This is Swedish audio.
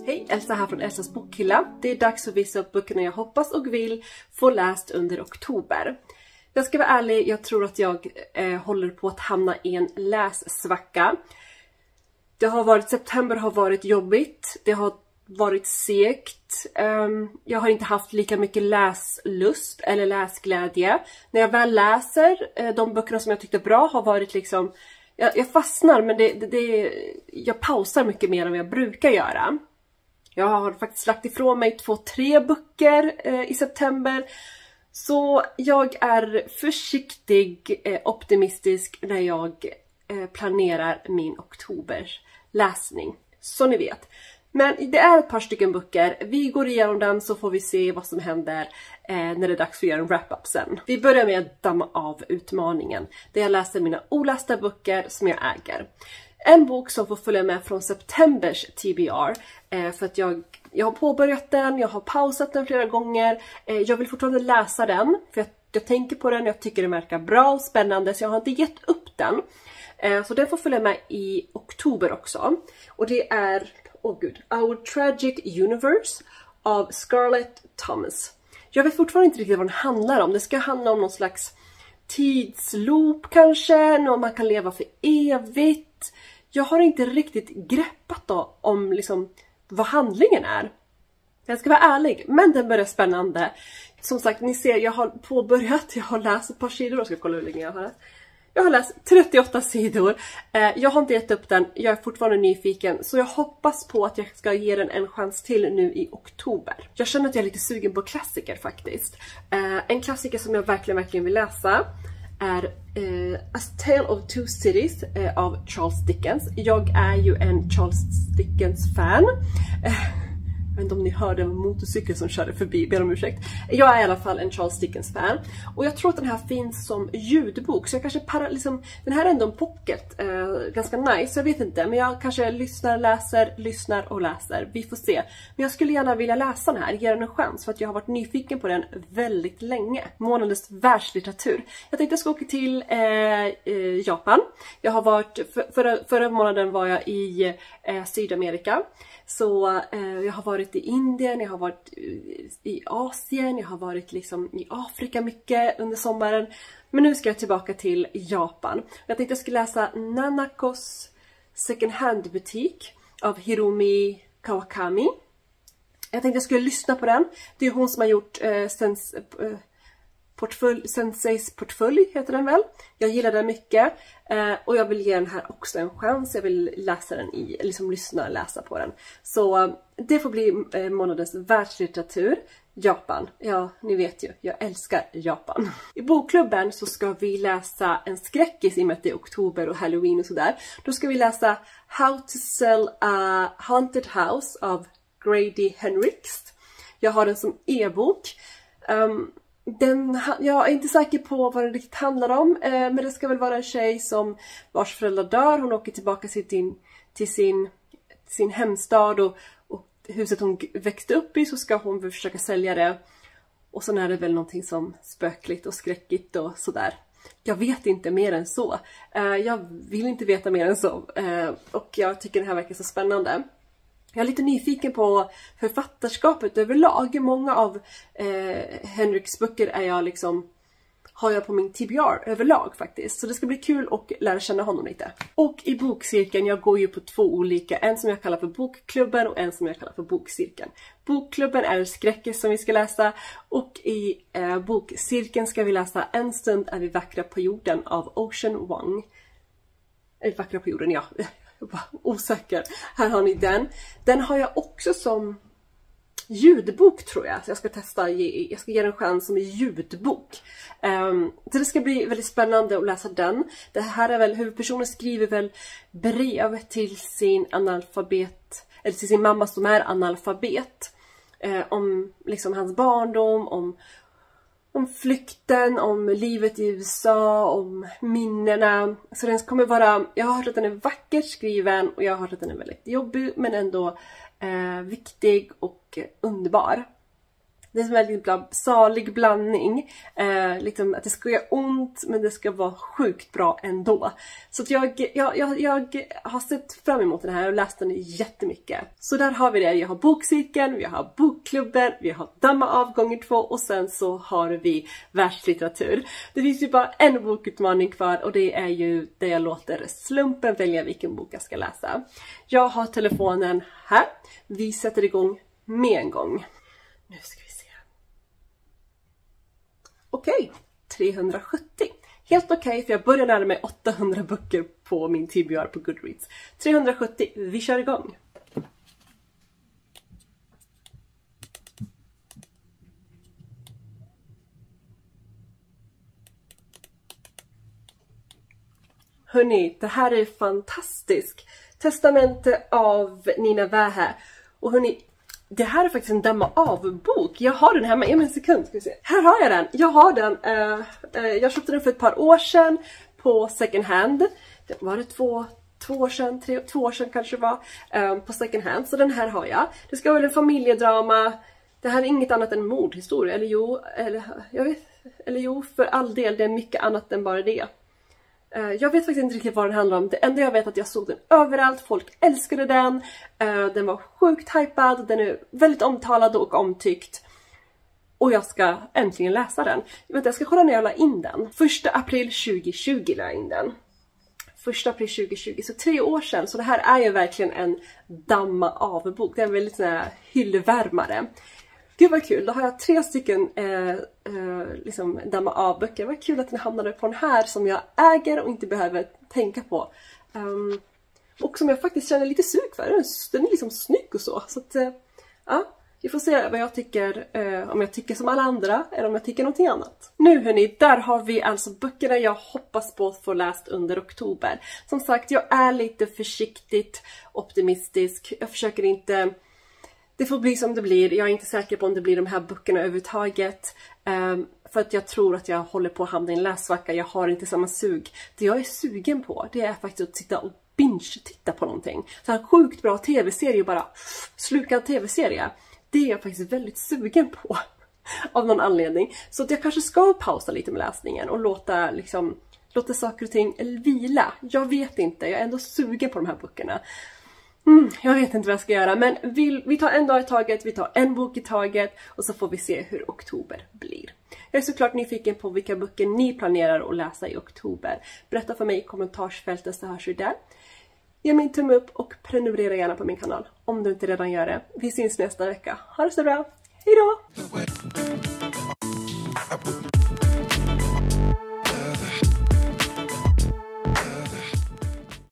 Hej, Elsa här från Elsas bokhylla. Det är dags att visa upp böckerna jag hoppas och vill få läst under oktober. Jag ska vara ärlig, jag tror att jag håller på att hamna i en lässvacka. September har varit jobbigt, det har varit segt. Jag har inte haft lika mycket läslust eller läsglädje. När jag väl läser de böckerna som jag tyckte bra har varit liksom... Jag fastnar, men jag pausar mycket mer än vad jag brukar göra. Jag har faktiskt lagt ifrån mig 2-3 böcker i september. Så jag är försiktig optimistisk när jag planerar min oktoberläsning. Så ni vet. Men det är ett par stycken böcker. Vi går igenom den så får vi se vad som händer när det är dags för att göra en wrap-up sen. Vi börjar med att damma av utmaningen. Där jag läser mina olästa böcker som jag äger. En bok som får följa med från septembers TBR. För att jag har påbörjat den, jag har pausat den flera gånger. Jag vill fortfarande läsa den. För jag tänker på den, jag tycker den verkar bra och spännande. Så jag har inte gett upp den. Så den får följa med i oktober också. Och det är... Our Tragic Universe av Scarlett Thomas. Jag vet fortfarande inte riktigt vad den handlar om. Det ska handla om någon slags tidsloop kanske. Man kan leva för evigt. Jag har inte riktigt greppat då om liksom vad handlingen är. Jag ska vara ärlig, men den börjar spännande. Som sagt, ni ser, jag har påbörjat. Jag har läst ett par sidor. Jag ska kolla hur länge jag har läst. Jag har läst 38 sidor. Jag har inte gett upp den. Jag är fortfarande nyfiken. Så jag hoppas på att jag ska ge den en chans till nu i oktober. Jag känner att jag är lite sugen på klassiker faktiskt. En klassiker som jag verkligen vill läsa är A Tale of Two Cities av Charles Dickens. Jag är ju en Charles Dickens-fan. Jag vet inte om ni hörde en motorcykel som körde förbi, ber om ursäkt. Jag är i alla fall en Charles Dickens-fan. Och jag tror att den här finns som ljudbok. Så jag kanske den här är ändå en pocket. Ganska nice, jag vet inte. Men jag kanske lyssnar och läser. Vi får se. Men jag skulle gärna vilja läsa den här, ge den en chans. För att jag har varit nyfiken på den väldigt länge. Månadens världslitteratur. Jag tänkte jag ska åka till Japan. Jag har varit, förra månaden var jag i Sydamerika. Så jag har varit i Indien, jag har varit i Asien, jag har varit liksom i Afrika mycket under sommaren. Men nu ska jag tillbaka till Japan. Jag tänkte jag skulle läsa Nanakos second hand butik av Hiromi Kawakami. Jag tänkte jag skulle lyssna på den. Det är hon som har gjort Senseis portfölj heter den väl. Jag gillar den mycket. Och jag vill ge den här också en chans. Jag vill läsa den lyssna och läsa på den. Så det får bli månadens världslitteratur. Japan. Ja, ni vet ju. Jag älskar Japan. I bokklubben så ska vi läsa en skräckis i och med att det är oktober och Halloween och sådär. Då ska vi läsa How to Sell a Haunted House av Grady Hendrix. Jag har den som e-bok. Jag är inte säker på vad den riktigt handlar om. Men det ska väl vara en tjej som vars föräldrar dör. Hon åker tillbaka till sin hemstad och huset hon växte upp i så ska hon försöka sälja det. Och så är det väl någonting som spökligt och skräckigt och sådär. Jag vet inte mer än så. Jag vill inte veta mer än så. Och jag tycker det här verkar så spännande. Jag är lite nyfiken på författarskapet överlag. Många av Henriks böcker har jag på min TBR överlag faktiskt. Så det ska bli kul att lära känna honom lite. Och i bokcirkeln, jag går ju på 2 olika. En som jag kallar för bokklubben och en som jag kallar för bokcirkeln. Bokklubben är skräckis som vi ska läsa. Och i bokcirkeln ska vi läsa En stund är vi vackra på jorden av Ocean Wang. Vackra på jorden, ja. Osäker. Här har ni den. Den har jag också som ljudbok tror jag. Så jag ska testa, jag ska ge den en chans som ljudbok. Så det ska bli väldigt spännande att läsa den. Det här är väl, huvudpersonen skriver väl brev till sin analfabet, eller till sin mamma som är analfabet. Om liksom hans barndom, om flykten, om livet i USA, om minnena. Så den kommer vara, jag har hört att den är vackert skriven och jag har hört att den är väldigt jobbig men ändå viktig och underbar. Det är en väldigt salig blandning. Liksom att det ska göra ont men det ska vara sjukt bra ändå. Så att jag har sett fram emot den här och läst den jättemycket. Så där har vi det. Jag har bokcirkeln, vi har bokklubben, vi har Damma av gånger 2 och sen så har vi världslitteratur. Det finns ju bara en bokutmaning kvar och det är ju där jag låter slumpen välja vilken bok jag ska läsa. Jag har telefonen här. Vi sätter igång med en gång. Nu ska vi se. Okej, 370. Helt okej, för jag börjar lära mig 800 böcker på min TBR på Goodreads. 370, vi kör igång. Hörrni, det här är fantastiskt. Testamente av Nina Wähä. Och hörrni, det här är faktiskt en Damma av-bok. Jag har den hemma. En sekund ska vi se. Här har jag den. Jag har den. Jag köpte den för ett par år sedan på second hand. Var det två år sedan? 2 år sedan kanske det var. På second hand. Så den här har jag. Det ska vara en familjedrama. Det här är inget annat än mordhistoria. Eller jo, för all del. Det är mycket annat än bara det. Jag vet faktiskt inte riktigt vad den handlar om. Det enda jag vet är att jag såg den överallt. Folk älskade den. Den var sjukt hypad. Den är väldigt omtalad och omtyckt. Och jag ska äntligen läsa den. Jag ska kolla när jag la in den. 1 april 2020 la jag in den. 1 april 2020. Så 3 år sedan. Så det här är ju verkligen en Damma av-bok. Det är en väldigt sån här hyllvärmare. Gud vad kul, då har jag 3 stycken liksom Damma av-böcker. Vad kul att den hamnade på den här som jag äger och inte behöver tänka på. Och som jag faktiskt känner lite sug för. Den är liksom snygg och så. Så att, ja, vi får se vad jag tycker. Om jag tycker som alla andra eller om jag tycker någonting annat. Nu hörni, där har vi alltså böckerna jag hoppas på att få läst under oktober. Som sagt, jag är lite försiktigt optimistisk. Jag försöker inte... Det får bli som det blir. Jag är inte säker på om det blir de här böckerna överhuvudtaget. För att jag tror att jag håller på att hamna i en läsvacka. Jag har inte samma sug. Det jag är sugen på, det är faktiskt att sitta och binge-titta på någonting. Så här sjukt bra tv-serie, bara sluka en tv-serie. Det är jag faktiskt väldigt sugen på. Av någon anledning. Så att jag kanske ska pausa lite med läsningen. Och låta saker och ting vila. Jag vet inte. Jag är ändå sugen på de här böckerna. Jag vet inte vad jag ska göra, men vi tar en dag i taget, vi tar en bok i taget och så får vi se hur oktober blir. Jag är såklart nyfiken på vilka böcker ni planerar att läsa i oktober. Berätta för mig i kommentarsfältet så hörs vi där. Ge mig en tumme upp och prenumerera gärna på min kanal om du inte redan gör det. Vi syns nästa vecka. Ha det så bra, hejdå!